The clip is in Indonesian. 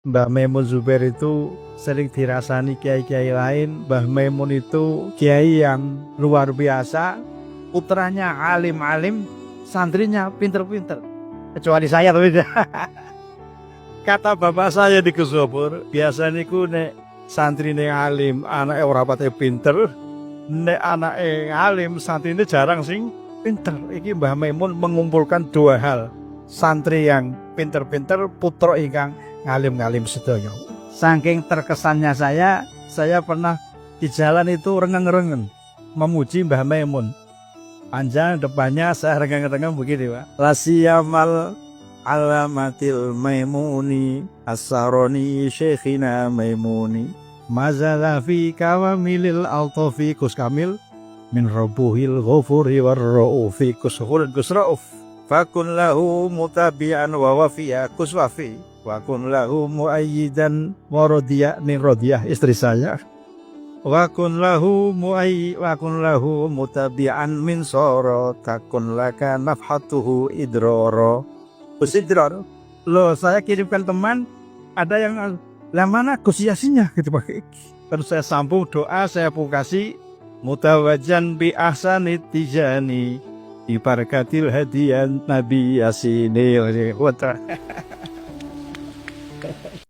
Mbah Maimun Zubair itu sering dirasani kiai-kiai lain. Mbah Maimun itu kiai yang luar biasa, putranya alim-alim, santrinya pinter-pinter. Kecuali saya tapi kata bapak saya di Kesobor, biasa niku nek santrine alim, anake ora pate pinter, nek anake alim, santrine jarang sing pinter. Iki Mbah Maimun mengumpulkan dua hal. Santri yang pinter-pinter, putra ingkang ngalim-ngalim sedaya. Saking terkesannya saya pernah di jalan itu rengeng-rengeng memuji Mbah Maimun. Panjang depannya saya rengeng-rengeng begini, Pak. Lasiyamal alamatil maimuni asaroni syekhina maimuni mazala fi kawamilil altofi kus kamil min robuhil ghafuri warraufi kus rauf fakun lahu mutabi'an wa wafiya kus wafi wakun lahu muayyidan warodiya nih rodiyah istri saya wakun lahu mutabi'an min soro takun laka nafhatuhu idroro Usidror. Loh, saya kirimkan teman, ada yang lah mana Gus Yasinnya gitu pakai. Terus saya sambung doa, saya pungkasi mutawajan bi ahsanit tijani di barakatil hadian Nabi Yasini.